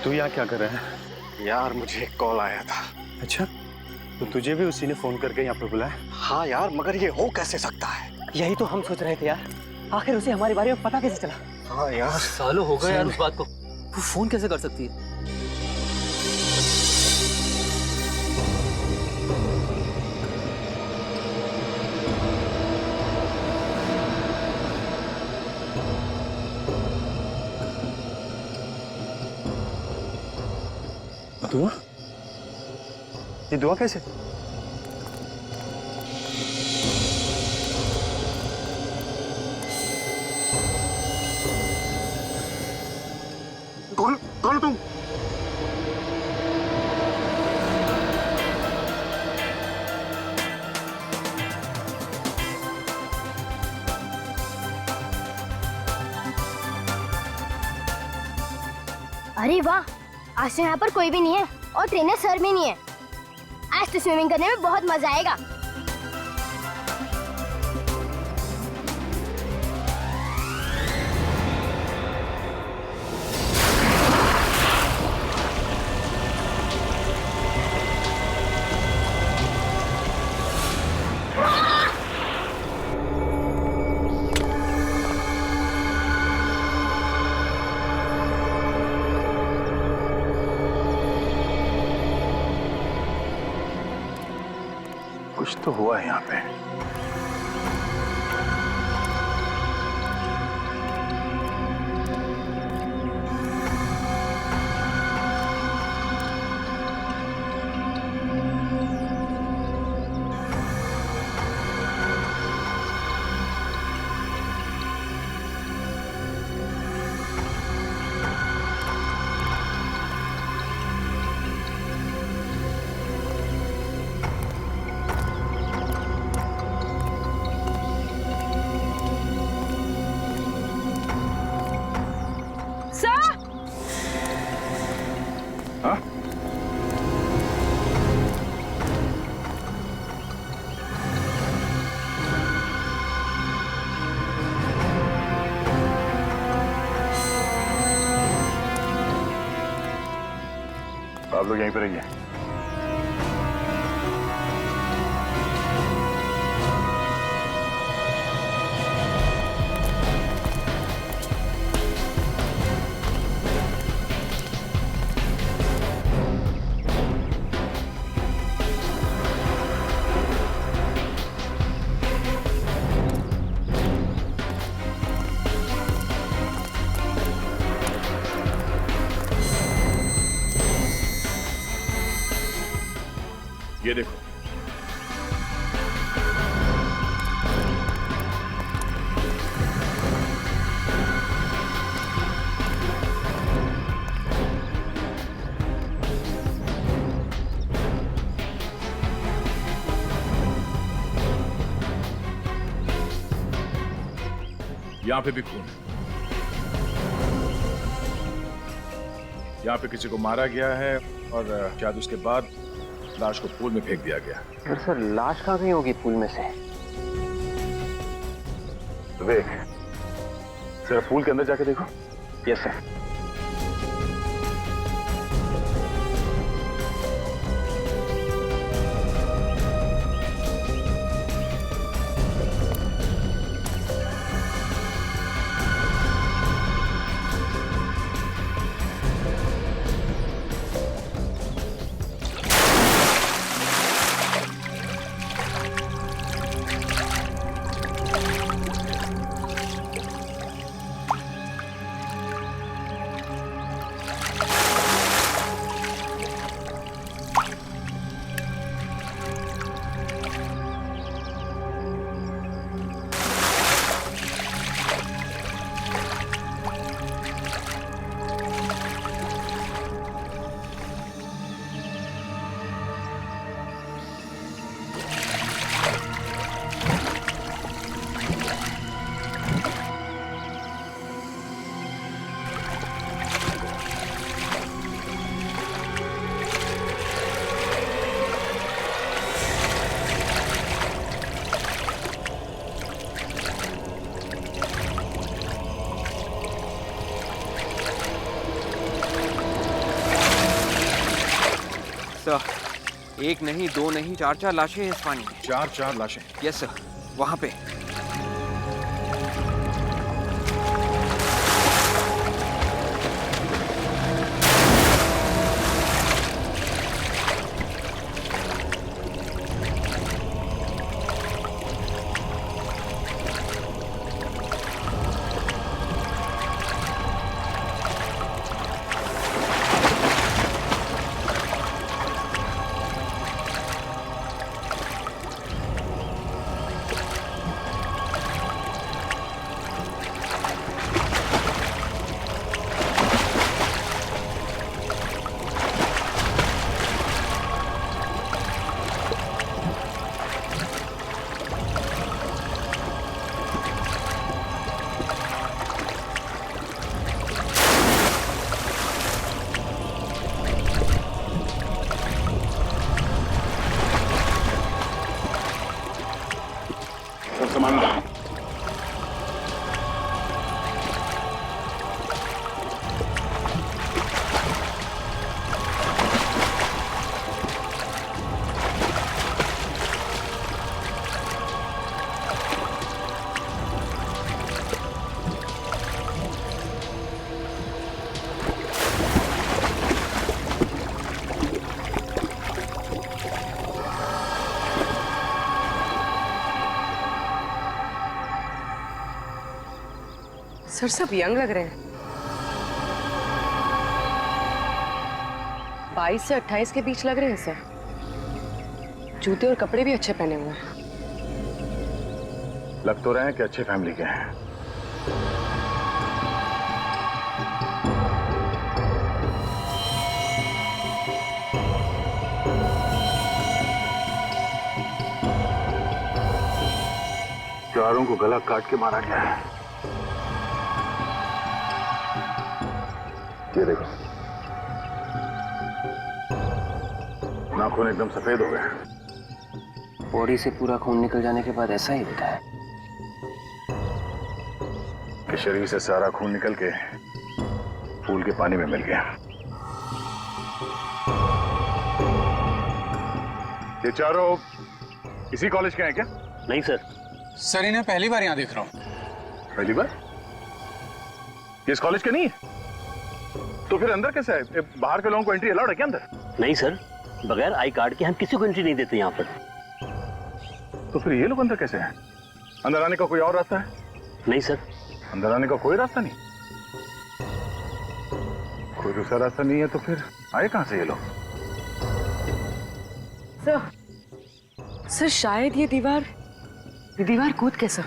तू यहाँ क्या कर रहा है? यार मुझे एक कॉल आया था। अच्छा, तो तुझे भी उसी ने फोन करके यहाँ पे बुलाया? हाँ यार, मगर ये हो कैसे सकता है? यही तो हम सोच रहे थे यार, आखिर उसे हमारे बारे में पता कैसे चला? हाँ यार, सालों हो गए यार उस बात को, वो फोन कैसे कर सकती है? दुआ? ये दुआ कैसे? कौन कौन तुम? अरे वाह, आज तो यहाँ पर कोई भी नहीं है और ट्रेनर सर भी नहीं है। आज तो स्विमिंग करने में बहुत मजा आएगा। कुछ तो हुआ है यहाँ पे। हाँ? आप लोग यहीं पर रहिए। ये देखो, यहाँ पे भी खून है। यहाँ पे किसी को मारा गया है और शायद उसके बाद लाश को पूल में फेंक दिया गया। सर लाश कहाँ गई होगी पूल में से? विवेक, जरा पूल के अंदर जाके देखो। Yes sir. सर, एक नहीं, दो नहीं, चार चार लाशें हैं इस पानी में। चार लाशें। यस सर, वहां पे। सर सब यंग लग रहे हैं। 22 से 28 के बीच लग रहे हैं सर। जूते और कपड़े भी अच्छे पहने हुए हैं। लग तो रहे हैं कि अच्छे फैमिली के हैं। चारों को गला काट के मारा गया है। ये देखो, नाखून एकदम सफेद हो गए। बॉडी से पूरा खून निकल जाने के बाद ऐसा ही होता है कि शरीर से सारा खून निकल के पूल के पानी में मिल गया। ये चारों इसी कॉलेज के हैं क्या? नहीं सर। सर इन्हें पहली बार यहाँ देख रहा हूँ। पहली बार? ये इस कॉलेज के नहीं है? तो फिर अंदर कैसे है? बाहर के लोगों को एंट्री अलाउड है क्या अंदर? नहीं सर, बगैर आई कार्ड के हम किसी को एंट्री नहीं देते यहाँ पर। तो फिर ये लोग अंदर कैसे हैं? अंदर आने का कोई और रास्ता है? नहीं सर। अंदर आने का कोई रास्ता नहीं? कोई दूसरा रास्ता नहीं है तो फिर आए कहां से ये लोग? सर शायद ये दीवार कूद कैसा?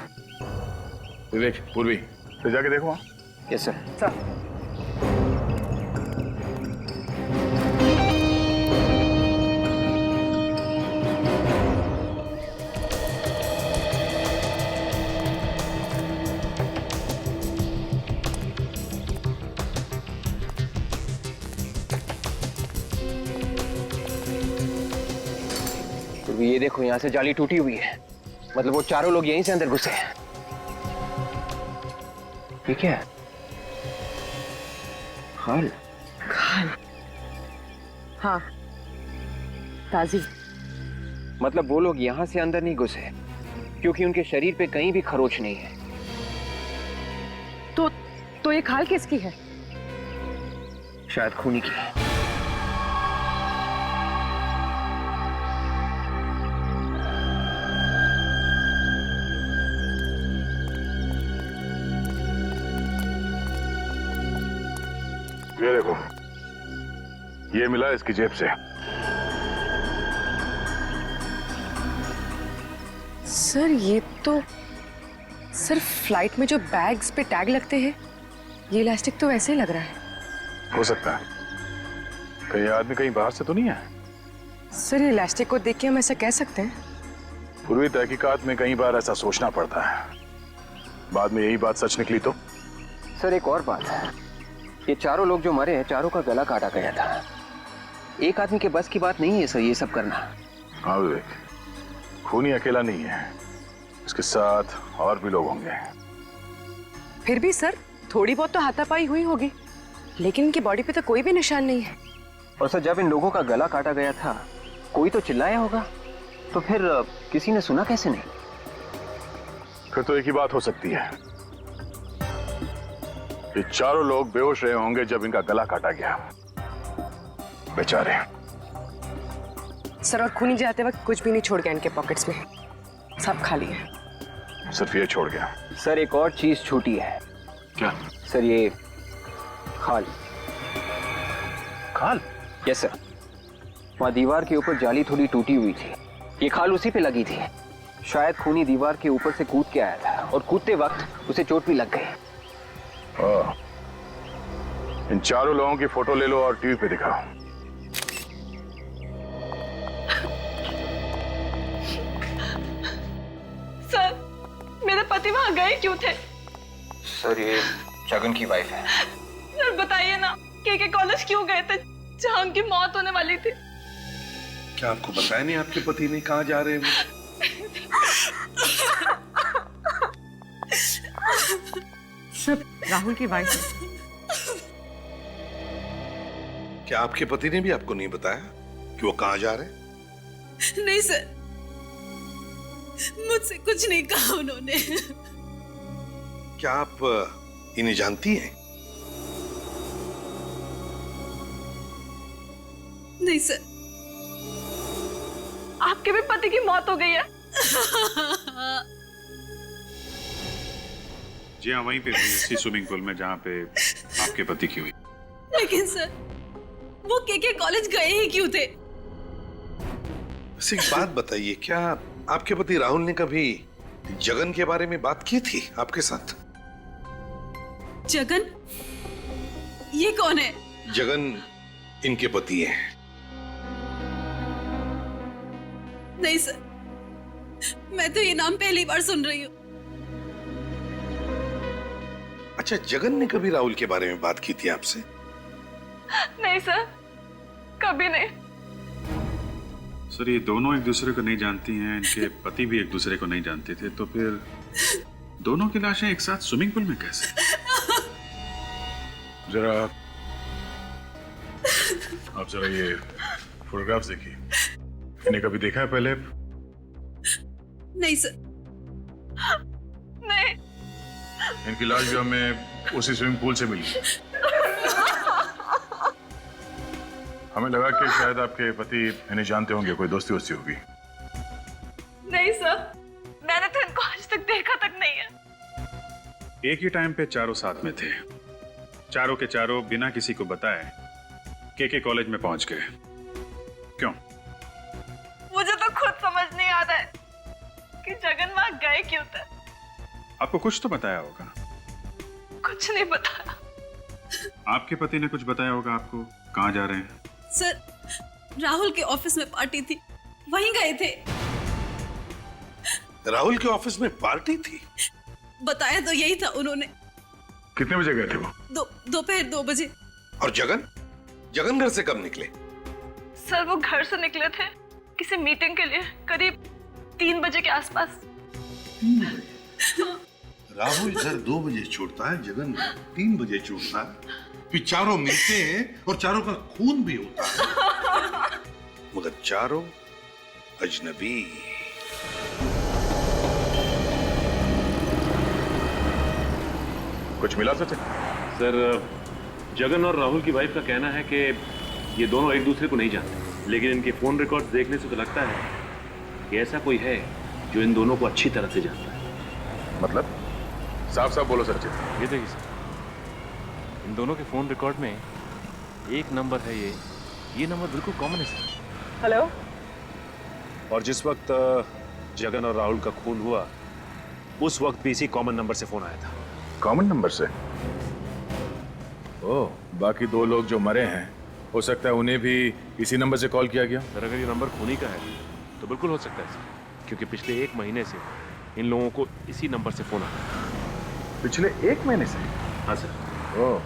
विवेक, पूर्वी, तो जाके देखो वहां। Yes sir. ये देखो, यहाँ से जाली टूटी हुई है। मतलब वो चारों लोग यहीं से अंदर घुसे हैं। ये क्या है? खाल। हाँ, ताजी। मतलब वो लोग यहाँ से अंदर नहीं घुसे क्योंकि उनके शरीर पे कहीं भी खरोच नहीं है। तो ये खाल किसकी है? शायद खूनी की। ये देखो, ये मिला इसकी जेब से। सर ये तो सिर्फ फ्लाइट में जो बैग्स पे टैग लगते हैं, ये इलास्टिक तो वैसे ही लग रहा है। हो सकता है कहीं आदमी कहीं बाहर से तो नहीं है। सर ये इलास्टिक को देख के हम ऐसा कह सकते हैं? पूर्वी तहकीकात में कई बार ऐसा सोचना पड़ता है, बाद में यही बात सच निकली तो। सर एक और बात है, ये चारों लोग जो मरे हैं, चारों का गला काटा गया था। एक आदमी के बस की बात नहीं है सर ये सब करना। हाँ विवेक, खूनी अकेला नहीं है, इसके साथ और भी लोग होंगे। फिर भी सर थोड़ी बहुत तो हाथापाई हुई होगी, लेकिन इनकी बॉडी पे तो कोई भी निशान नहीं है। और सर जब इन लोगों का गला काटा गया था कोई तो चिल्लाया होगा, तो फिर किसी ने सुना कैसे नहीं? फिर तो एक ही बात हो सकती है कि चारों लोग बेहोश रहे होंगे जब इनका गला काटा गया। बेचारे। सर और खूनी जाते वक्त कुछ भी नहीं छोड़ गया इनके पॉकेट्स में, सब खाली है। सिर्फ ये छोड़ गया। सर एक और चीज छूटी है। क्या? सर ये खाल। खाल? यस सर, वहां दीवार के ऊपर जाली थोड़ी टूटी हुई थी, ये खाल उसी पे लगी थी। शायद खूनी दीवार के ऊपर से कूद के आया था और कूदते वक्त उसे चोट भी लग गई। इन चारों लोगों की फोटो ले लो और टीवी पे दिखाओ। सर मेरे पति वहां गए क्यों थे? सर ये जगन की वाइफ है। सर बताइए ना, के कॉलेज क्यों गए थे जहां उनकी मौत होने वाली थी? क्या आपको बताया नहीं आपके पति ने कहाँ जा रहे हैं? सब राहुल की वाइफ है। क्या आपके पति ने भी आपको नहीं बताया कि वो कहाँ जा रहे हैं? नहीं सर, मुझसे कुछ नहीं कहा उन्होंने। क्या आप इन्हें जानती हैं? नहीं सर। आपके भी पति की मौत हो गई है? जी हाँ, वहीं पे हुई, इसी स्विमिंग पूल में जहाँ पे आपके पति की हुई। लेकिन सर वो के कॉलेज गए ही क्यों थे? बस एक बात बताइए, क्या आपके पति राहुल ने कभी जगन के बारे में बात की थी आपके साथ? जगन? ये कौन है? जगन इनके पति हैं। नहीं सर, मैं तो ये नाम पहली बार सुन रही हूँ। अच्छा, जगन ने कभी राहुल के बारे में बात की थी आपसे? नहीं सर, कभी नहीं। सर ये दोनों एक दूसरे को नहीं जानती हैं, इनके पति भी एक दूसरे को नहीं जानते थे, तो फिर दोनों की लाशें एक साथ स्विमिंग पूल में कैसे? जरा आप जरा ये फोटोग्राफ्स देखिए। इन्हें कभी देखा है पहले? नहीं सर, नहीं। इनकी लाश भी हमें उसी स्विमिंग पूल से मिली। हमें लगा कि शायद आपके पति इन्हें जानते होंगे, कोई दोस्ती वोस्ती होगी। नहीं सर, मैंने तो इनको आज तक देखा तक नहीं है। एक ही टाइम पे चारों साथ में थे, चारों के चारों बिना किसी को बताए के कॉलेज में पहुंच गए। क्यों? मुझे तो खुद समझ नहीं आता है कि जगन वहां गए क्यों थे। आपको कुछ तो बताया होगा। कुछ नहीं बताया। आपके पति ने कुछ बताया होगा आपको, कहाँ जा रहे हैं? सर राहुल के ऑफिस में पार्टी थी, वहीं गए थे। राहुल के ऑफिस में पार्टी थी? बताया तो यही था उन्होंने। कितने बजे गए थे वो? दोपहर 2 बजे। और जगन घर से कब निकले? सर वो घर से निकले थे किसी मीटिंग के लिए, करीब 3 बजे के आसपास। 3 बजे? राहुल घर 2 बजे छूटता है, जगन 3 बजे छूटता है, फिर चारों मिलते हैं और चारों का खून भी होता है, मगर चारों अजनबी। कुछ मिला सचिन? सर जगन और राहुल की वाइफ का कहना है कि ये दोनों एक दूसरे को नहीं जानते, लेकिन इनके फोन रिकॉर्ड देखने से तो लगता है कि ऐसा कोई है जो इन दोनों को अच्छी तरह से जानता है। मतलब साफ साफ बोलो सचिन। ये देखिए सर, इन दोनों के फोन रिकॉर्ड में एक नंबर है, ये नंबर बिल्कुल कॉमन है सर। हेलो। और जिस वक्त जगन और राहुल का खून हुआ उस वक्त भी इसी कॉमन नंबर से फोन आया था। कॉमन नंबर से? ओह, बाकी 2 लोग जो मरे हैं हो सकता है उन्हें भी इसी नंबर से कॉल किया गया। सर अगर ये नंबर खूनी का है तो बिल्कुल हो सकता है सर, क्योंकि पिछले 1 महीने से इन लोगों को इसी नंबर से फोन आता है। पिछले 1 महीने से? हाँ सर। ओह,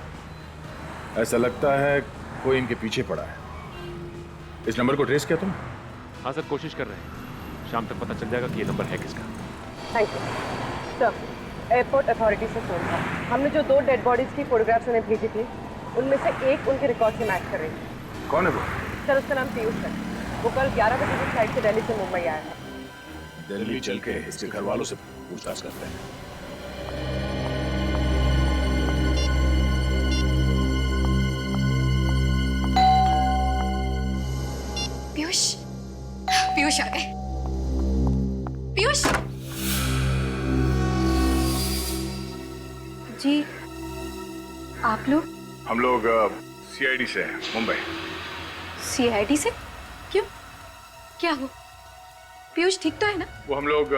ऐसा लगता है कोई इनके पीछे पड़ा है। इस नंबर को ट्रेस किया तुम? हाँ सर, कोशिश कर रहे हैं, शाम तक पता चल जाएगा कि ये नंबर है किसका। Thank you sir. Airport authority से फोन था, हमने जो 2 डेड बॉडीज की फोटोग्राफ्स उन्हें भेजी थी उनमें से एक उनके रिकॉर्ड से मैच कर रही थी। कौन है वो? सर उसका नाम पीयूष है। वो कल 11 बजे की फ्लाइट से दिल्ली से मुंबई आया था। दिल्ली चल के इसके घर वालों से पूछताछ करते हैं। पीयूष, पीयूष आ गए। पीयूष जी, आप लोग? हम लोग सीआईडी से हैं, मुंबई। सीआईडी से? क्यों, क्या हुआ? पीयूष ठीक तो है ना? वो हम लोग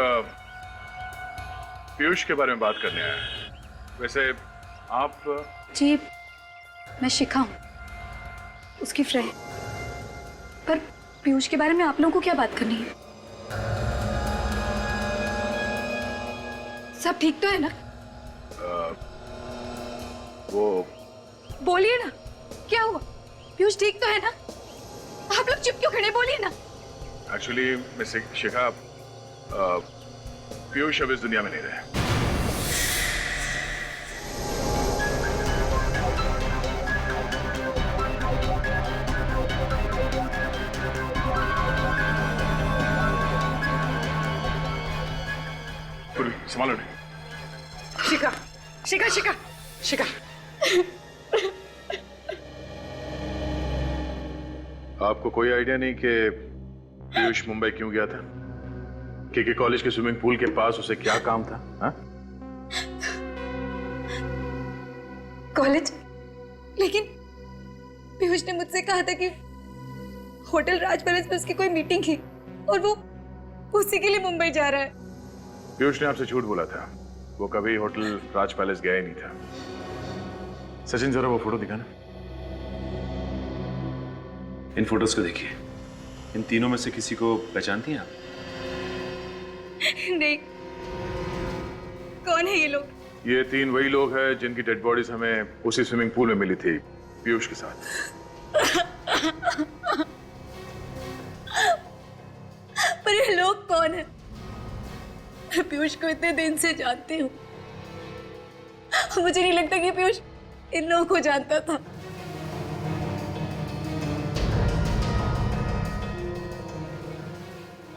पीयूष के बारे में बात करने आए हैं। वैसे आप? जी, मैं शिखा हूँ, उसकी फ्रेंड। पर पीयूष के बारे में आप लोगों को क्या बात करनी है? सब ठीक तो है ना? वो बोलिए ना, क्या हुआ? पीयूष ठीक तो है ना? आप लोग चुप क्यों खड़े, बोलिए ना। एक्चुअली मैं शिखा, पीयूष अब इस दुनिया में नहीं रहे। संभालो नहीं। शिखा, शिखा, शिखा, शिखा। आपको कोई आइडिया नहीं कि पीयूष मुंबई क्यों गया था? के कॉलेज के स्विमिंग पूल के पास उसे क्या काम था? हा? कॉलेज? लेकिन पीयूष ने मुझसे कहा था कि होटल राज पैलेस में उसकी कोई मीटिंग थी और वो उसी के लिए मुंबई जा रहा है। पीयूष ने आपसे झूठ बोला था। वो कभी होटल राज पैलेस गया ही नहीं था। सचिन, जरा वो फोटो दिखाना। इन फोटोज को देखिए। इन तीनों में से किसी को पहचानती हैं आप? नहीं। कौन है ये लोग? ये तीन वही लोग हैं जिनकी डेड बॉडीज हमें उसी स्विमिंग पूल में मिली थी, पीयूष के साथ। पर ये लोग कौन है? मैं पीयूष को इतने दिन से जानती हूँ, मुझे नहीं लगता कि पीयूष इन लोगों को जानता था।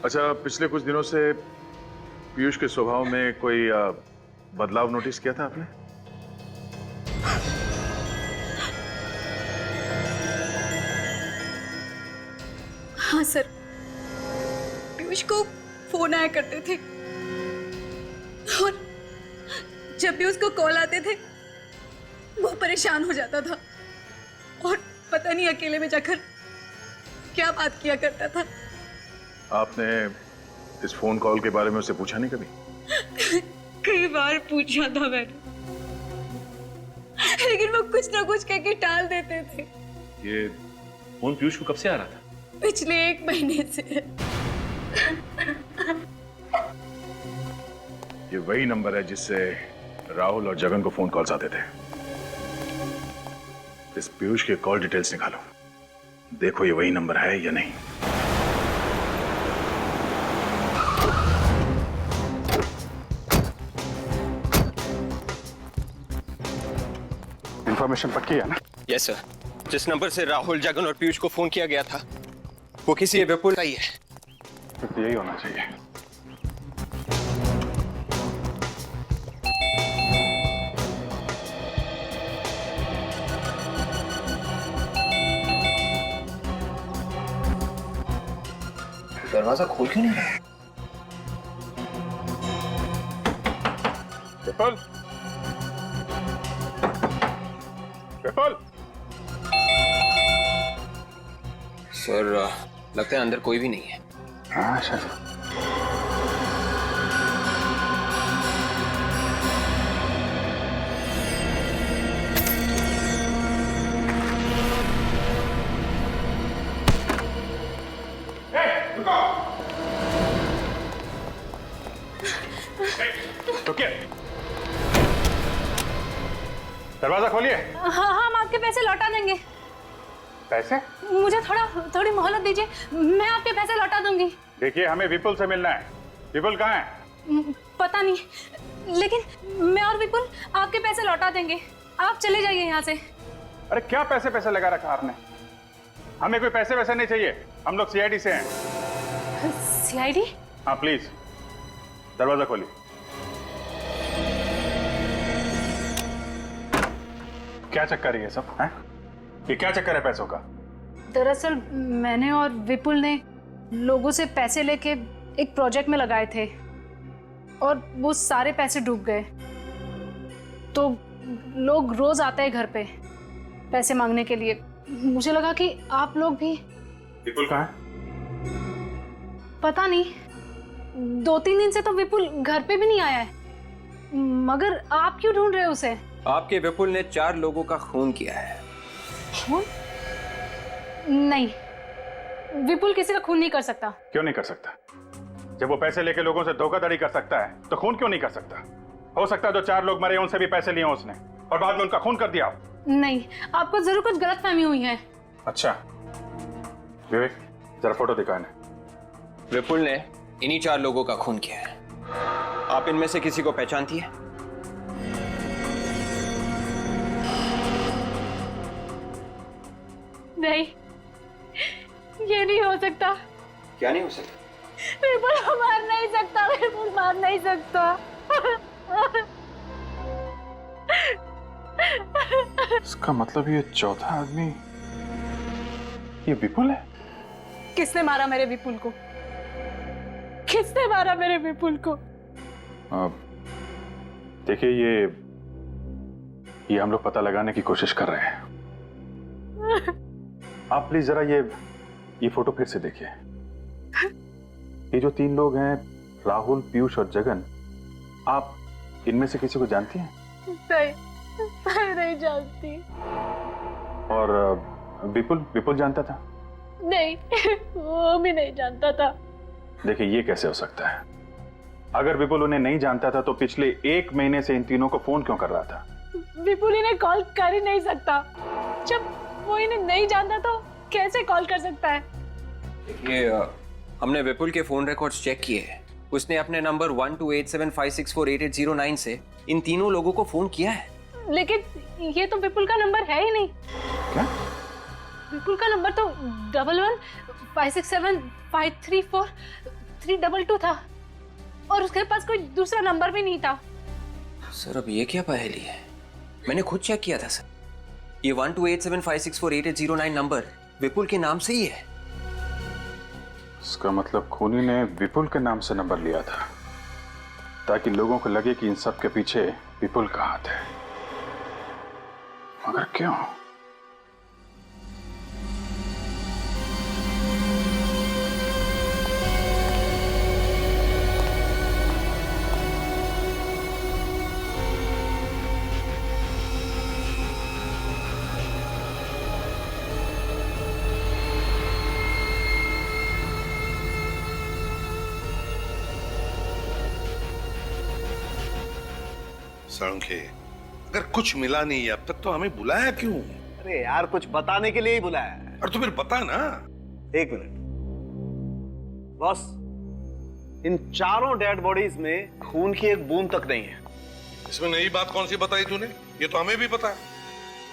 अच्छा, पिछले कुछ दिनों से पीयूष के स्वभाव में कोई बदलाव नोटिस किया था आपने? हाँ सर, पीयूष को फोन आया करते थे और जब भी उसको कॉल आते थे वो परेशान हो जाता था और पता नहीं अकेले में जाकर क्या बात किया करता था। आपने इस फोन कॉल के बारे में उससे पूछा नहीं कभी? कई बार पूछा था मैंने, लेकिन वो कुछ ना कुछ कह के टाल देते थे। ये फोन पीयूष को कब से आ रहा था? पिछले 1 महीने से। ये वही नंबर है जिससे राहुल और जगन को फोन कॉल्स आते थे। इस पीयूष के कॉल डिटेल्स निकालो, देखो ये वही नंबर है या नहीं। इंफॉर्मेशन पक्की है ना? यस सर, जिस नंबर से राहुल, जगन और पीयूष को फोन किया गया था वो किसी विपुल का ही है। तो यही होना चाहिए। दरवाजा खोल क्यों नहीं रहा? विपुल, विपुल। सर, लगता है अंदर कोई भी नहीं है। हाँ सर। दरवाजा खोलिए। हाँ, हम आपके पैसे लौटा देंगे। पैसे? मुझे थोड़ी मोहलत दीजिए, मैं आपके पैसे लौटा दूंगी। देखिए, हमें विपुल से मिलना है। विपुल कहाँ है? पता नहीं, लेकिन मैं और विपुल आपके पैसे लौटा देंगे। आप चले जाइए यहाँ से। अरे क्या पैसे लगा रखा आपने? हमें कोई पैसे वैसे नहीं चाहिए, हम लोग सीआईडी से हैं। सीआईडी? हाँ प्लीज दरवाजा खोलिए। क्या चक्कर है ये सब है? ये क्या चक्कर है पैसों का? दरअसल मैंने और विपुल ने लोगों से पैसे लेके एक प्रोजेक्ट में लगाए थे और वो सारे पैसे डूब गए। तो लोग रोज आते हैं घर पे पैसे मांगने के लिए। मुझे लगा कि आप लोग भी। विपुल कहाँ है? पता नहीं, 2-3 दिन से तो विपुल घर पे भी नहीं आया है। मगर आप क्यों ढूंढ रहे हो उसे? आपके विपुल ने 4 लोगों का खून किया है। खून? नहीं, विपुल किसी का खून नहीं कर सकता। क्यों नहीं कर सकता? जब वो पैसे लेके लोगों से धोखाधड़ी कर सकता है तो खून क्यों नहीं कर सकता? हो सकता है जो 4 लोग मरे उनसे भी पैसे लिए उसने और बाद में उनका खून कर दिया। नहीं, आपको जरूर कुछ गलतफहमी हुई है। अच्छा विवेक, जरा फोटो दिखा इन्हें। विपुल ने इन्हीं 4 लोगों का खून किया है। आप इनमें से किसी को पहचानती है? नहीं, ये नहीं हो सकता। क्या नहीं हो सकता? विपुल मार नहीं सकता, विपुल मार नहीं सकता। इसका मतलब ये चौथा आदमी ये विपुल है? किसने मारा मेरे विपुल को? किसने मारा मेरे विपुल को? देखिए ये हम लोग पता लगाने की कोशिश कर रहे हैं। आप प्लीज जरा ये फोटो फिर से देखिए। ये जो 3 लोग हैं, राहुल, पीयूष और जगन, आप इनमें से किसी को जानती हैं? नहीं, मैं नहीं जानती। और विपुल जानता था? नहीं, वो भी नहीं जानता था। देखिए ये कैसे हो सकता है? अगर विपुल उन्हें नहीं जानता था तो पिछले 1 महीने से इन तीनों को फोन क्यों कर रहा था? विपुल इन्हें कॉल कर ही नहीं सकता। जब वो इन्हें नहीं जानता तो कैसे कॉल कर सकता है? ये हमने विपुल के फोन रिकॉर्ड्स चेक किए हैं। उसने अपने नंबर 128756488009 से इन तीनों लोगों को फोन किया है। लेकिन ये तो विपुल का नंबर है ही नहीं। क्या? विपुल का नंबर तो 1156753432 था और उसके पास कोई दूसरा नंबर भी नहीं था। सर अब ये क्या पहेली है? मैंने खुद चेक किया था सर। ये 128756488009 नंबर विपुल के नाम से ही है। इसका मतलब खूनी ने विपुल के नाम से नंबर लिया था ताकि लोगों को लगे कि इन सब के पीछे विपुल का हाथ है। मगर क्यों? सड़के, अगर कुछ मिला नहीं अब तक तो हमें बुलाया क्यों? अरे यार कुछ बताने के लिए ही बुलाया है। और तो फिर बता ना। 1 मिनट बॉस, इन चारों डेड बॉडीज में खून की एक बूंद तक नहीं है। इसमें नई बात कौन सी बताई तूने? ये तो हमें भी पता है।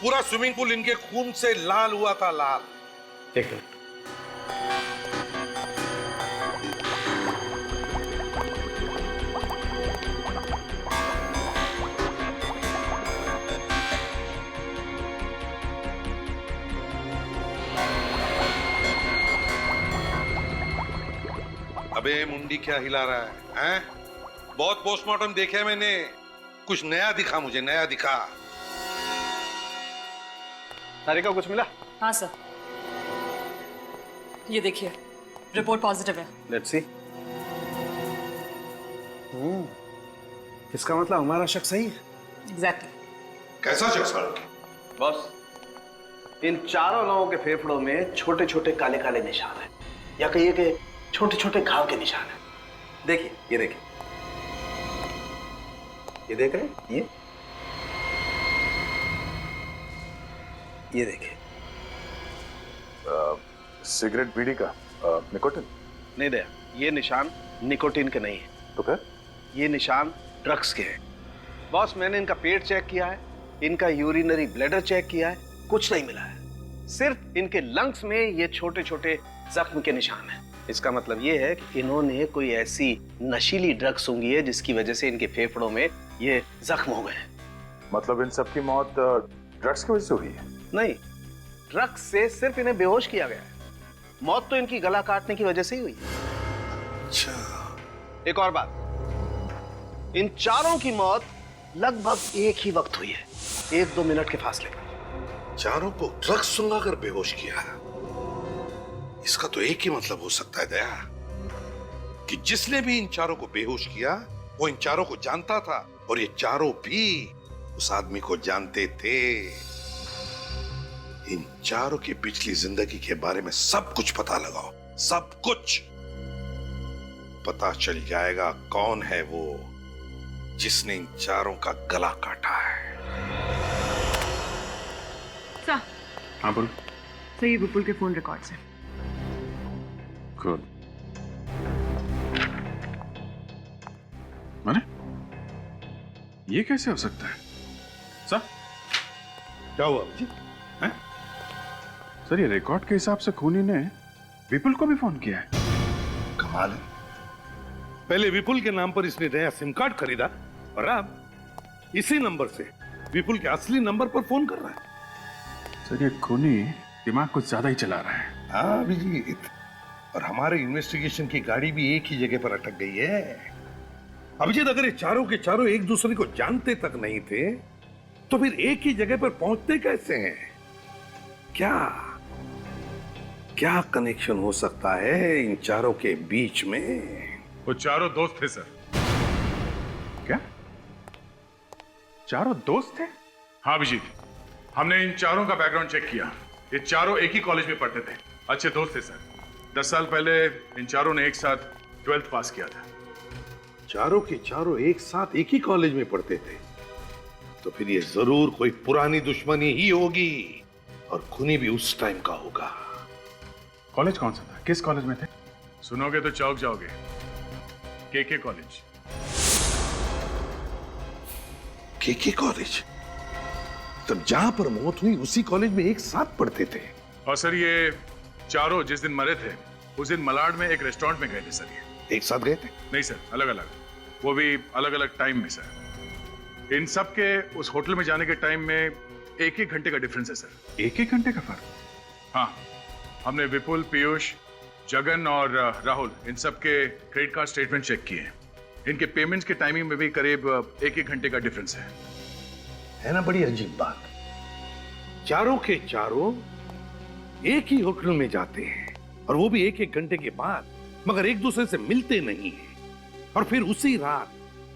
पूरा स्विमिंग पूल इनके खून से लाल हुआ था, लाल। 1 मिनट। अबे मुंडी क्या हिला रहा है? हैं? बहुत पोस्टमार्टम देखे मैंने, कुछ नया दिखा मुझे, नया दिखा। सारिका कुछ मिला? हाँ सर, ये देखिए रिपोर्ट पॉजिटिव है। Let's see. इसका मतलब हमारा शक सही है। एग्जैक्टली। कैसा शख्स? बॉस, इन चारों लोगों के फेफड़ों में छोटे छोटे काले काले निशान हैं, या कहिए कि छोटे छोटे घाव के निशान हैं। देखिए, ये देखिए, ये देख रहे हैं? ये देखिए। सिगरेट बीड़ी का निकोटिन? नहीं दया, ये निशान निकोटिन के नहीं है। तो फिर? ये निशान ड्रग्स के हैं। बॉस, मैंने इनका पेट चेक किया है, इनका यूरिनरी ब्लैडर चेक किया है, कुछ नहीं मिला है। सिर्फ इनके लंग्स में ये छोटे छोटे जख्म के निशान हैं। इसका मतलब ये है कि इन्होंने कोई ऐसी नशीली ड्रग सूंघी है जिसकी वजह से इनके फेफड़ों में ये जख्म हो गए। मतलब इन सब की मौत ड्रग्स की वजह से हुई है? नहीं, ड्रग्स से सिर्फ इन्हें बेहोश किया गया है। मौत तो इनकी गला काटने की वजह से ही हुई है। अच्छा, एक और बात, इन चारों की मौत लगभग एक ही वक्त हुई है, 1-2 मिनट के फासले पर। चारों को ड्रग्स सुंघा कर बेहोश किया। इसका तो एक ही मतलब हो सकता है दया, कि जिसने भी इन चारों को बेहोश किया वो इन चारों को जानता था और ये चारों भी उस आदमी को जानते थे। इन चारों की पिछली जिंदगी के बारे में सब कुछ पता लगाओ, सब कुछ पता चल जाएगा कौन है वो जिसने इन चारों का गला काटा है। हाँ बोलो। सर ये विपुल के फोन रिकॉर्ड्स हैं। गुड। माने ये कैसे हो सकता है सर? क्या हुआ जी? सर ये रिकॉर्ड के हिसाब से खूनी ने विपुल को भी फोन किया है। कमाल है, पहले विपुल के नाम पर इसने नया सिम कार्ड खरीदा और अब इसी नंबर से विपुल के असली नंबर पर फोन कर रहा है। सर ये खूनी दिमाग कुछ ज्यादा ही चला रहा है। हाँ अभिजीत, और हमारे इन्वेस्टिगेशन की गाड़ी भी एक ही जगह पर अटक गई है। अभिजीत, अगर ये चारों के चारों एक दूसरे को जानते तक नहीं थे तो फिर एक ही जगह पर पहुंचते कैसे हैं? क्या कनेक्शन हो सकता है इन चारों के बीच में? वो चारों दोस्त थे सर। क्या चारों दोस्त थे? हाँ अभिजीत, हमने इन चारों का बैकग्राउंड चेक किया। ये चारों एक ही कॉलेज में पढ़ते थे, अच्छे दोस्त थे सर। 10 साल पहले इन चारों ने एक साथ 12th पास किया था। चारों के चारों एक साथ एक ही कॉलेज में पढ़ते थे, तो फिर ये जरूर कोई पुरानी दुश्मनी ही होगी और खूनी भी उस टाइम का होगा। कॉलेज कौन सा था? किस कॉलेज में थे? सुनोगे तो चौंक जाओगे। केके कॉलेज। केके कॉलेज? तब जहां पर मौत हुई उसी कॉलेज में एक साथ पढ़ते थे। और सर ये चारों जिस दिन मरे थे उस दिन मलाड में एक रेस्टोरेंट में गए थे सर। ये एक साथ गए थे? नहीं सर, अलग अलग, वो भी अलग अलग टाइम में सर। इन सब के उस होटल में जाने के टाइम में 1-1 घंटे का डिफरेंस है सर। 1-1 घंटे का फर्क? हाँ, हमने विपुल, पीयूष, जगन और राहुल इन सब के क्रेडिट कार्ड स्टेटमेंट चेक किए हैं। इनके पेमेंट्स के टाइमिंग में भी करीब 1-1 घंटे का डिफरेंस है ना? बड़ी अजीब बात, चारों के चारों एक ही होटल में जाते हैं और वो भी 1-1 घंटे के बाद, मगर एक दूसरे से मिलते नहीं हैं। और फिर उसी रात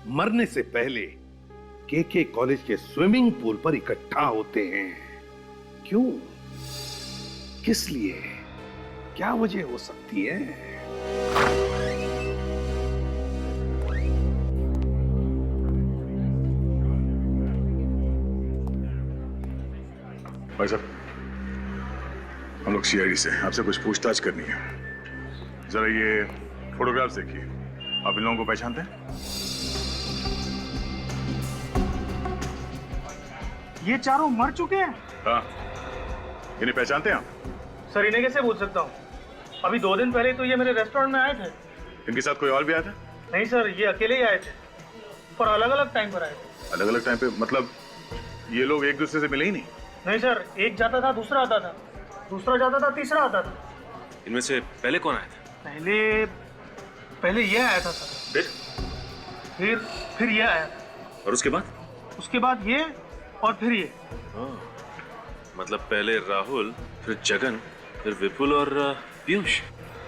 मरने से पहले केके कॉलेज के स्विमिंग पूल पर इकट्ठा होते हैं। क्यों? किस लिए? क्या वजह हो सकती है? भाई साहब, हम लोग सीआईडी से आपसे कुछ पूछताछ करनी है। जरा ये फोटोग्राफ्स देखिए, आप इन लोगों को पहचानते हैं? ये चारों मर चुके हैं? हाँ, इन्हें पहचानते हैं आप? सर इन्हें कैसे पूछ सकता हूँ? अभी 2 दिन पहले तो ये मेरे रेस्टोरेंट में आए थे। इनके साथ कोई और भी आया था? नहीं सर, ये अकेले ही आए थे, पर अलग अलग टाइम पर आए थे। अलग अलग टाइम पे? मतलब ये लोग एक दूसरे से मिले ही नहीं? नहीं सर, एक जाता था, दूसरा आता था, दूसरा जाता था, तीसरा आता था। इनमें से पहले कौन आया था? पहले ये आया था सर। फिर ये आया था। और उसके बाद? उसके बाद ये, और फिर ये। मतलब पहले राहुल, फिर जगन, फिर विपुल और पीयूष।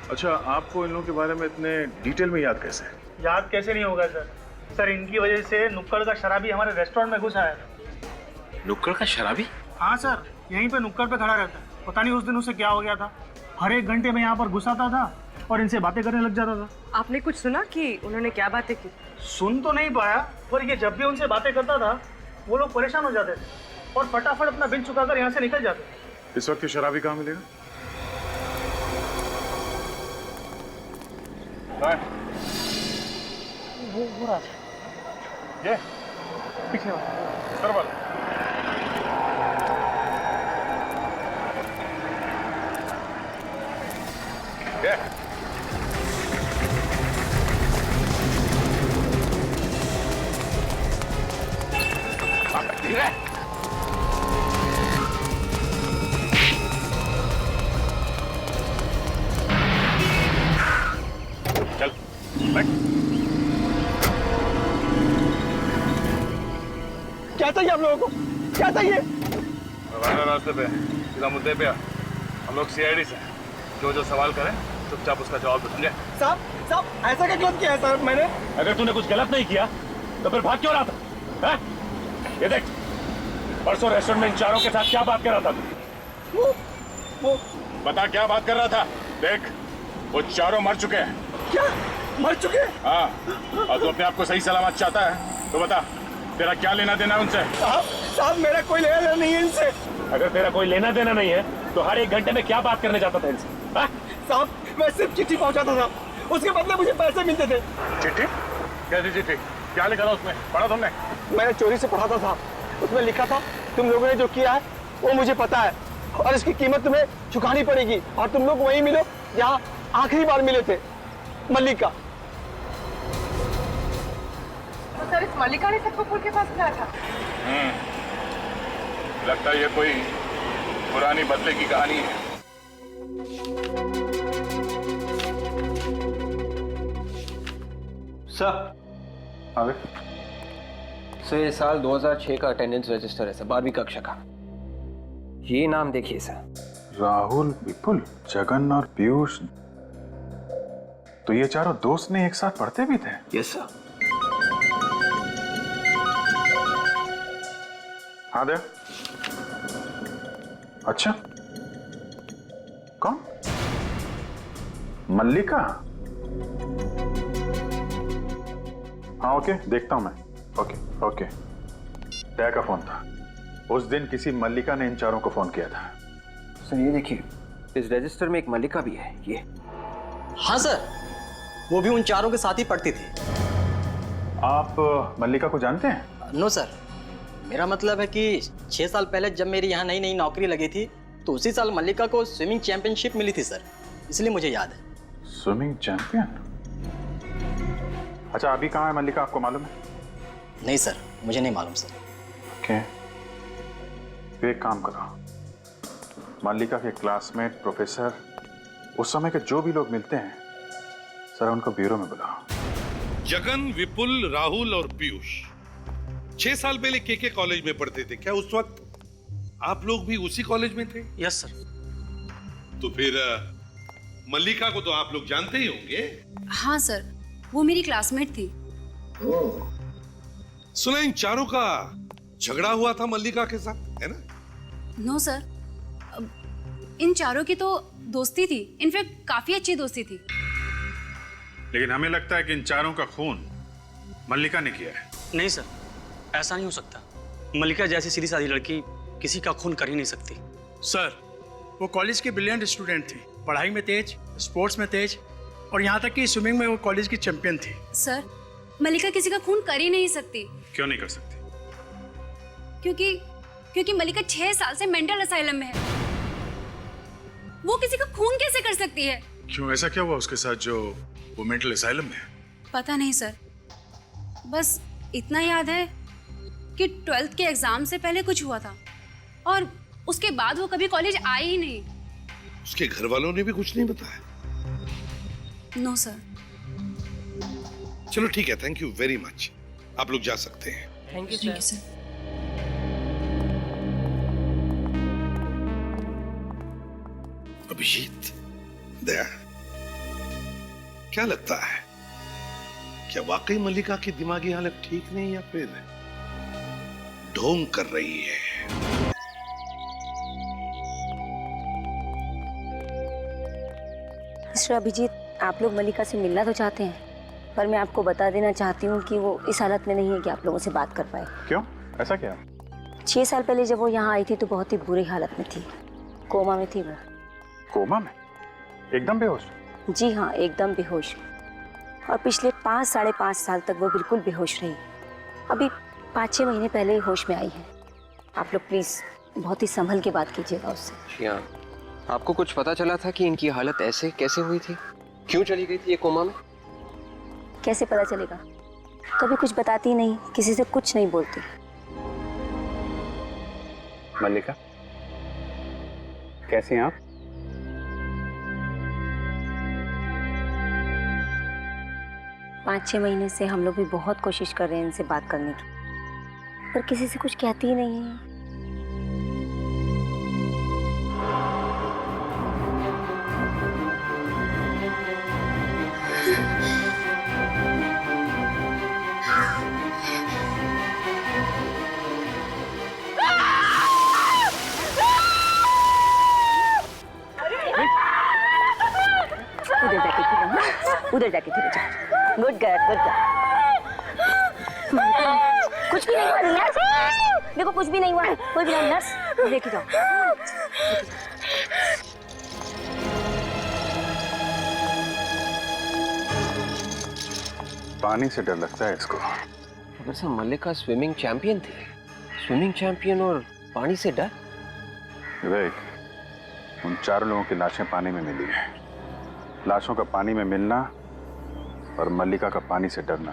अच्छा, आपको इन लोगों के बारे में इतने डिटेल में याद कैसे? याद कैसे नहीं होगा सर? सर इनकी वजह से नुक्कड़ का शराबी हमारे रेस्टोरेंट में घुस आया था। नुक्कड़ का शराबी? हाँ सर, यहीं पे नुक्कड़ पे खड़ा रहता है। पता नहीं उस दिन उसे क्या हो गया था, हर 1 घंटे में यहाँ पर घुस आता था और इनसे बातें करने लग जाता था। आपने कुछ सुना कि उन्होंने क्या बातें की? सुन तो नहीं पाया, पर ये जब भी उनसे बातें करता था वो लोग परेशान हो जाते थे और फटाफट अपना बिल चुकाकर यहाँ से निकल जाते थे। इस वक्त ये शराबी कहाँ मिलेगा? वो रहा ये पीछे वाला। सर वाला। धीरे चल बैठ। क्या चाहिए आप लोगों को? क्या चाहिए? रवाना रास्ते पे सीधा मुद्दे पे आ। हम लोग सीआईडी से हैं। जो सवाल करें चुपचाप उसका जवाब दो, समझे? साहब ऐसा क्या गलत किया है साहब मैंने? अगर तूने कुछ गलत नहीं किया तो फिर भाग क्यों रहा था? हैं? ये देख, परसों रेस्टोरेंट में इन चारों के साथ क्या बात कर रहा था तू? वो बता क्या बात कर रहा था? देख, वो चारों मर चुके हैं। क्या मर चुके? हाँ, और तू अपने आप को सही सलामत चाहता है तो बता, तेरा क्या लेना देना है उनसे? साहब मेरा कोई लेना देना नहीं है इनसे। अगर तेरा कोई लेना देना नहीं है तो हर एक घंटे में क्या बात करने जाता था इनसे? साहब मैं सिर्फ चिट्ठी पहुंचाता था, उसके बदले मुझे पैसे मिलते थे। चिट्ठी? कैसी चिट्ठी? क्या लिखा था उसमें? पढ़ा तुमने? मैंने चोरी से पढ़ा था साहब, उसमें लिखा था तुम लोगों ने जो किया है वो मुझे पता है और इसकी कीमत तुम्हें चुकानी पड़ेगी और तुम लोग वहीं मिलो जहाँ आखिरी बार मिले थे, मल्लिका। तो सर इस मल्लिका ने सबको पुल के पास बुलाया था? लगता है ये कोई पुरानी बदले की कहानी है। सर आगे सर, ये साल 2006 का अटेंडेंस रजिस्टर है सर, 12वीं कक्षा का। ये नाम देखिए सर। राहुल, विपुल, जगन और पीयूष, तो ये चारों दोस्त ने एक साथ पढ़ते भी थे? Yes sir. हाँ देव। अच्छा, कौन? मल्लिका? हाँ ओके, देखता हूं मैं। ओके। तय का फोन था। उस दिन किसी मल्लिका ने इन चारों को फोन किया था। सर ये देखिए, इस रजिस्टर में एक मल्लिका भी है, ये। हाँ सर, वो भी उन चारों के साथ ही पढ़ती थी। आप मल्लिका को जानते हैं? नो सर, मेरा मतलब है कि 6 साल पहले जब मेरी यहाँ नई नई नौकरी लगी थी तो उसी साल मल्लिका को स्विमिंग चैंपियनशिप मिली थी सर, इसलिए मुझे याद है। Swimming champion? अच्छा, अभी कहाँ है मल्लिका, आपको मालूम है? नहीं सर, मुझे नहीं मालूम सर। ओके, तो एक काम करो, मल्लिका के क्लासमेट, प्रोफेसर, उस समय के जो भी लोग मिलते हैं सर, उनको ब्यूरो में बुलाओ। जगन, विपुल, राहुल और पीयूष 6 साल पहले के कॉलेज में पढ़ते थे। क्या उस वक्त आप लोग भी उसी कॉलेज में थे? Yes sir. तो फिर मल्लिका को तो आप लोग जानते ही होंगे। हाँ सर, वो मेरी क्लासमेट थी। सुना इन चारों का झगड़ा हुआ था मल्लिका के साथ, है ना? नो सर, इन चारों की तो दोस्ती थी, इनफैक्ट काफी अच्छी दोस्ती थी। लेकिन हमें लगता है कि इन चारों का खून मल्लिका ने किया है। नहीं सर, ऐसा नहीं हो सकता। मल्लिका जैसी सीधी सादी लड़की किसी का खून कर ही नहीं सकती। सर, वो कॉलेज की ब्रिलियंट स्टूडेंट थी, पढ़ाई में तेज, स्पोर्ट्स में तेज और यहाँ तक कि स्विमिंग में वो कॉलेज की चैंपियन थी। सर, मल्लिका किसी का खून कर ही नहीं सकती। क्यों नहीं कर सकती? क्योंकि मल्लिका 6 साल से मेंटल असाइलम में है। वो किसी का खून कैसे कर सकती है? क्यों, ऐसा क्या हुआ उसके साथ जो वो मेंटल असाइलम में है? पता नहीं सर, बस इतना याद है कि 12th के एग्जाम से पहले कुछ हुआ था और उसके बाद वो कभी कॉलेज आई ही नहीं। उसके घर वालों ने भी कुछ नहीं बताया? No sir. चलो ठीक है, थैंक यू वेरी मच, आप लोग जा सकते हैं। Thank you sir. Abhijit, Daya, क्या लगता है, क्या वाकई मल्लिका की दिमागी हालत ठीक नहीं या फिर ढोंग कर रही है? मिस्टर अभिजीत, आप लोग मल्लिका से मिलना तो चाहते हैं, पर मैं आपको बता देना चाहती हूँ कि वो इस हालत में नहीं है कि आप लोगों से बात कर पाए। क्यों, ऐसा क्या? 6 साल पहले जब वो यहाँ आई थी तो बहुत ही बुरी हालत में थी, कोमा में थी वो। कोमा में? एकदम बेहोश? जी हाँ, एकदम बेहोश। और पिछले 5-5.5 साल तक वो बिल्कुल बेहोश रही। अभी 5-6 महीने पहले ही होश में आई है। आप लोग प्लीज बहुत ही संभल के बात कीजिएगा उससे। आपको कुछ पता चला था कि इनकी हालत ऐसे कैसे हुई थी? क्यों चली गई थी ये कोमा में? कैसे पता चलेगा, कभी कुछ बताती नहीं, किसी से कुछ नहीं बोलती। मल्लिका, कैसी हैं आप? पाँच 6 महीने से हम लोग भी बहुत कोशिश कर रहे हैं इनसे बात करने की, पर किसी से कुछ कहती ही नहीं है। उधर जाके फिर जाओ। Good girl, good girl. कुछ भी नहीं हुआ नर्स, देखो कुछ भी नहीं हुआ, कोई भी नहीं नर्स, देखी जाओ। पानी से डर लगता है इसको। अगर सर मल्लिका स्विमिंग चैंपियन थी, स्विमिंग चैंपियन और पानी से डर? विवेक, उन 4 लोगों की लाशें पानी में मिली हैं। लाशों का पानी में मिलना और मल्लिका का पानी से डरना,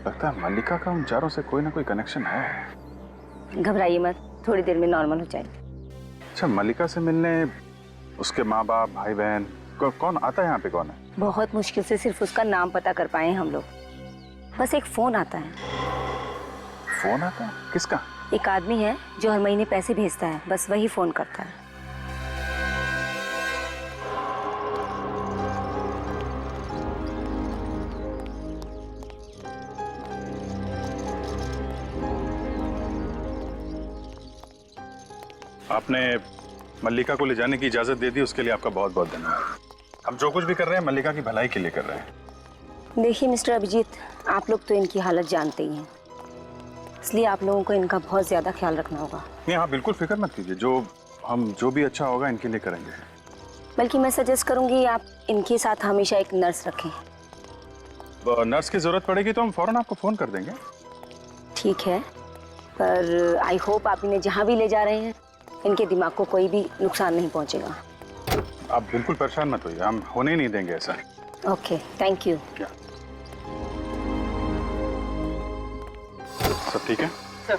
लगता है मल्लिका का उन 4 से कोई ना कोई कनेक्शन है। घबराइए मत, थोड़ी देर में नॉर्मल हो जाएगी। अच्छा, मल्लिका से मिलने उसके माँ बाप, भाई बहन, कौन आता है यहाँ पे? कौन है? बहुत मुश्किल से सिर्फ उसका नाम पता कर पाए हम लोग। बस एक फोन आता है। फोन आता है? किसका? एक आदमी है जो हर महीने पैसे भेजता है, बस वही फोन करता है। आपने मल्लिका को ले जाने की इजाजत दे दी, उसके लिए आपका बहुत बहुत धन्यवाद। हम जो कुछ भी कर रहे हैं मल्लिका की भलाई के लिए कर रहे हैं। देखिए मिस्टर अभिजीत, आप लोग तो इनकी हालत जानते ही हैं, इसलिए आप लोगों को इनका बहुत ज्यादा ख्याल रखना होगा। नहीं, आप बिल्कुल फिक्र मत कीजिए, जो भी अच्छा होगा इनके लिए करेंगे। बल्कि मैं सजेस्ट करूंगी आप इनके साथ हमेशा एक नर्स रखें। नर्स की जरूरत पड़ेगी तो हम फौरन आपको फोन कर देंगे। ठीक है, पर आई होप आप इन्हें जहाँ भी ले जा रहे हैं इनके दिमाग को कोई भी नुकसान नहीं पहुंचेगा। आप बिल्कुल परेशान मत होइए, हम होने नहीं देंगे ऐसा। Okay, thank you. सब ठीक है? सर।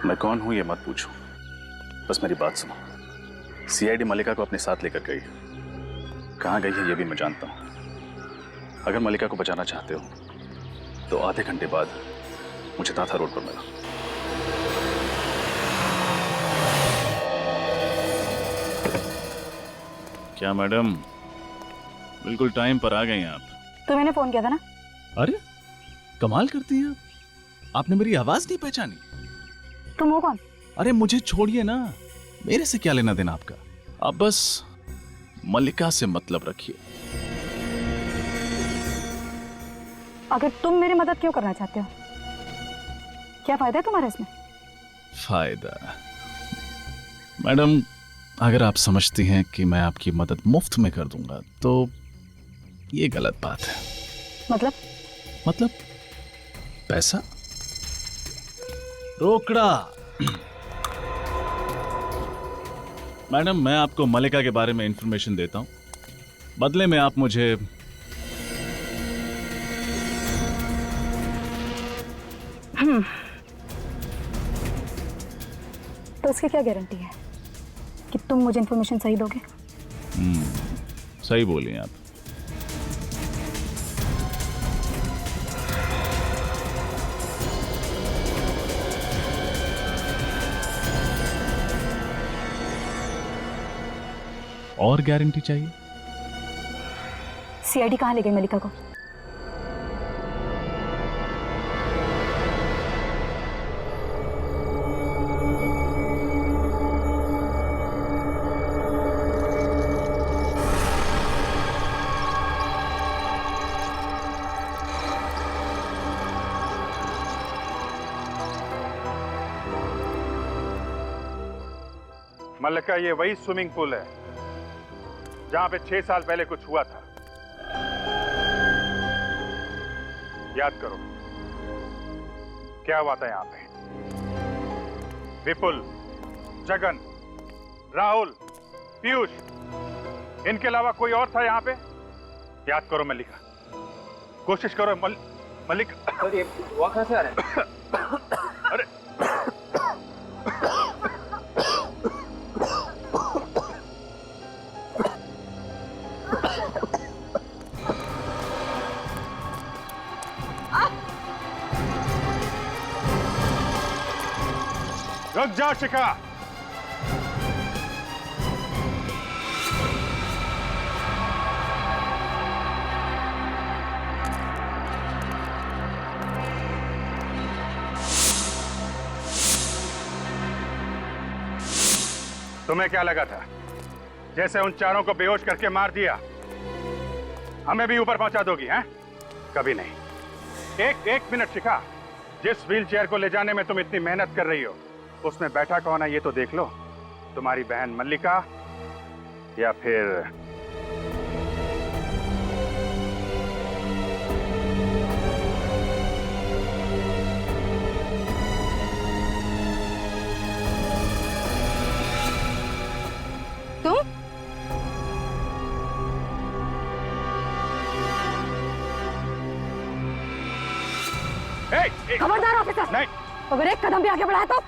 मैं कौन हूं ये मत पूछो, बस मेरी बात सुनो। सीआईडी मल्लिका को अपने साथ लेकर गई, कहाँ गई है ये भी मैं जानता हूं। अगर मल्लिका को बचाना चाहते हो तो आधे घंटे बाद मुझे ताथा रोड पर मिला। क्या मैडम, बिल्कुल टाइम पर आ गई आप। तो मैंने फोन किया था ना। अरे कमाल करती हैं आप, आपने मेरी आवाज नहीं पहचानी? तुम हो कौन? अरे मुझे छोड़िए ना, मेरे से क्या लेना देना आपका। आप बस मल्लिका से मतलब रखिए। अगर तुम मेरी मदद क्यों करना चाहते हो? क्या फायदा है तुम्हारा इसमें? फायदा? मैडम, अगर आप समझती हैं कि मैं आपकी मदद मुफ्त में कर दूंगा तो ये गलत बात है। मतलब पैसा, रोकड़ा। मैडम, मैं आपको मल्लिका के बारे में इंफॉर्मेशन देता हूं, बदले में आप मुझे तो इसकी क्या गारंटी है कि तुम मुझे इंफॉर्मेशन सही दोगे? सही बोलिए आप। और गारंटी चाहिए? सीआईडी कहाँ ले गई मल्लिका को? मल्लिका, ये वही स्विमिंग पूल है जहां पे 6 साल पहले कुछ हुआ था। याद करो, क्या हुआ था यहाँ पे? विपुल, जगन, राहुल, पीयूष, इनके अलावा कोई और था यहाँ पे? याद करो मल्लिका, कोशिश करो मल्लिका। सर ये हुआ कहाँ से आ रहा है? अरे रुक जाओ शिखा। तुम्हें क्या लगा था जैसे उन चारों को बेहोश करके मार दिया हमें भी ऊपर पहुंचा दोगी? हैं? कभी नहीं। एक मिनट शिखा, जिस व्हील चेयर को ले जाने में तुम इतनी मेहनत कर रही हो उसमें बैठा कौन है ये तो देख लो। तुम्हारी बहन मल्लिका या फिर तुम? खबरदार ऑफिसर! नहीं, अगर एक कदम भी आगे बढ़ाया तो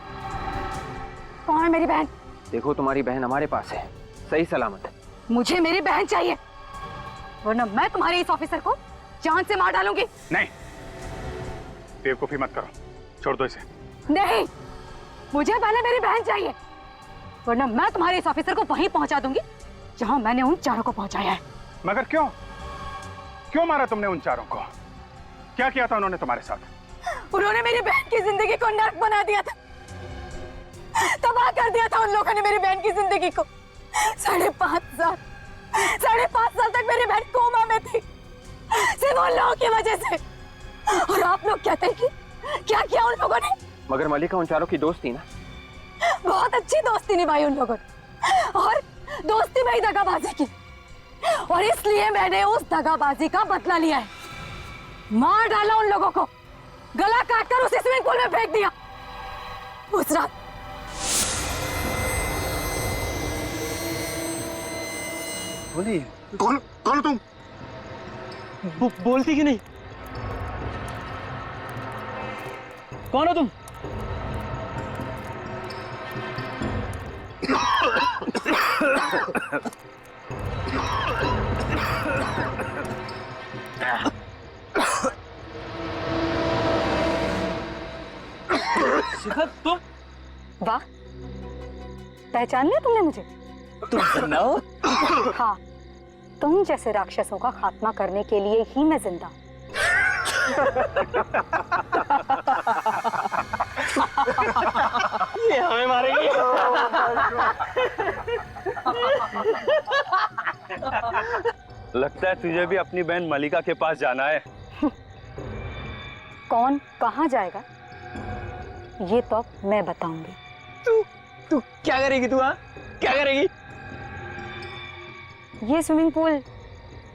कौन है मेरी बहन? देखो तुम्हारी बहन हमारे पास है, सही सलामत। मुझे मेरी बहन चाहिए, वरना मैं तुम्हारे इस ऑफिसर को जान से मार डालूंगी। नहीं, बेवकूफी मत करो, छोड़ दो इसे। नहीं, मुझे पहले मेरी बहन चाहिए, वरना मैं तुम्हारे इस ऑफिसर को वहीं पहुंचा दूंगी जहां मैंने उन चारों को पहुंचाया है। मगर क्यों? क्यों मारा तुमने उन चारों को? क्या किया था उन्होंने तुम्हारे साथ? उन्होंने मेरी बहन की जिंदगी को नर्क बना दिया था, तबाह कर दिया था उन लोगों ने मेरी बहन की जिंदगी को। 5.5 साल तक मेरी बहन कोमा में थी, सिर्फ उन लोगों की वजह से। और आप लोग कहते हैं कि क्या किया उन लोगों ने? मगर मल्लिका उन चारों की दोस्त थी ना। बहुत अच्छी दोस्ती निभाई उन लोगों ने, और दोस्ती में ही दगाबाजी की, और इसलिए मैंने उस दगाबाजी का बदला लिया है। मार डाला उन लोगों को, गला काटकर उसी स्विमिंग पूल में फेंक दिया। उस रात बोलिए। कौन हो तुम? बोलती कि नहीं? कौन हो तुम? शिखा तुम? वाह, पहचान लिया तुमने मुझे? तुम सुनाओ। हाँ, तुम जैसे राक्षसों का खात्मा करने के लिए ही मैं जिंदा। ये हमें मारेंगे। लगता है तुझे भी अपनी बहन मल्लिका के पास जाना है। कौन कहाँ जाएगा ये तो मैं बताऊंगी। तू क्या करेगी? तू क्या करेगी? ये स्विमिंग पूल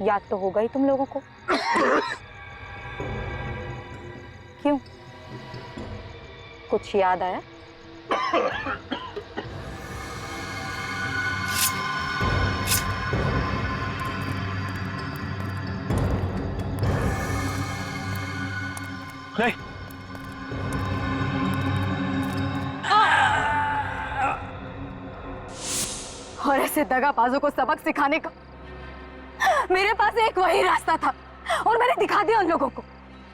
याद तो होगा ही तुम लोगों को। क्यों, कुछ याद आया? नहीं। और ऐसे दगाबाजों को सबक सिखाने का मेरे पास एक वही रास्ता था, और मैंने दिखा दिया उन लोगों को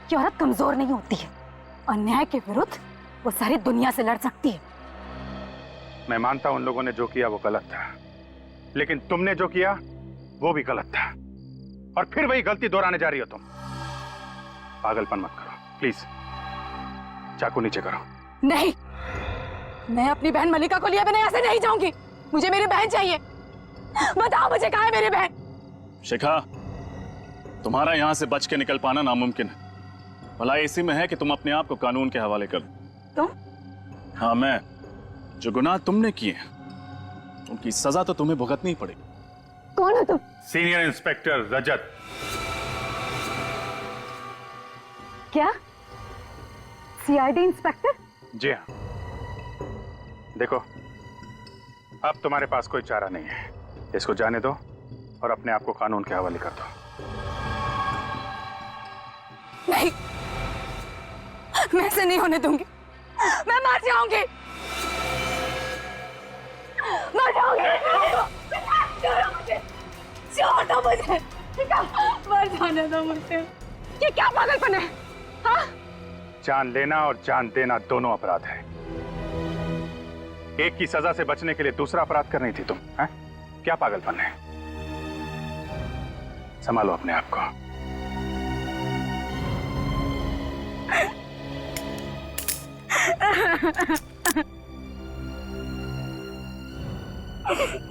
कि औरत कमजोर नहीं होती है, अन्याय के विरुद्ध वो सारी दुनिया से लड़ सकती है। मैं मानता हूं उन लोगों ने जो किया वो गलत था, लेकिन तुमने जो किया वो भी गलत था, और फिर वही गलती दोहराने जा रही हो तुम। पागलपन मत करो प्लीज, चाकू नीचे करो। नहीं, मैं अपनी बहन मल्लिका को लिए बिना यहाँ से नहीं जाऊंगी। मुझे मेरी बहन चाहिए, बताओ मुझे कहाँ है मेरी बहन? शिखा, तुम्हारा यहाँ से बच के निकल पाना नामुमकिन है। भलाई इसी में है कि तुम अपने आप को कानून के हवाले कर दो। तुम? हाँ, मैं। जो गुनाह तुमने किए हैं उनकी सजा तो तुम्हें भुगतनी ही पड़ेगी। कौन हो तुम? सीनियर इंस्पेक्टर रजत। क्या सीआईडी इंस्पेक्टर? जी हाँ। देखो, अब तुम्हारे पास कोई चारा नहीं है। इसको जाने दो और अपने आप को कानून के हवाले कर दो। नहीं, मैं ऐसे नहीं होने दूंगी। मैं मर जाऊंगी, मर जाऊंगी। छोड़ दो मुझे, मर जाने दो मुझे। ये क्या पागलपन है? हाँ? जान लेना और जान देना दोनों अपराध है। एक की सजा से बचने के लिए दूसरा अपराध कर रही थी तुम, हैं? क्या पागलपन है? संभालो अपने आप को।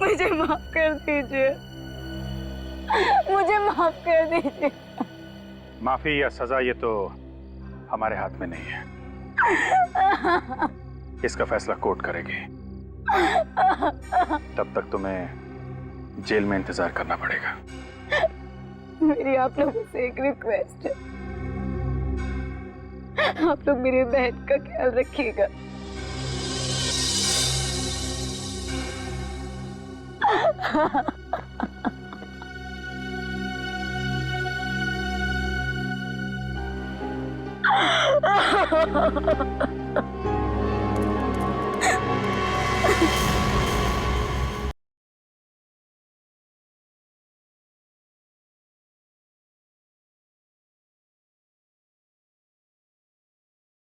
मुझे माफ कर दीजिए, मुझे माफ कर दीजिए। माफी या सजा ये तो हमारे हाथ में नहीं है। इसका फैसला कोर्ट करेगी। तब तक तुम्हें जेल में इंतजार करना पड़ेगा। मेरी आप लोगों से एक रिक्वेस्ट है, आप लोग मेरी बहन का ख्याल रखिएगा।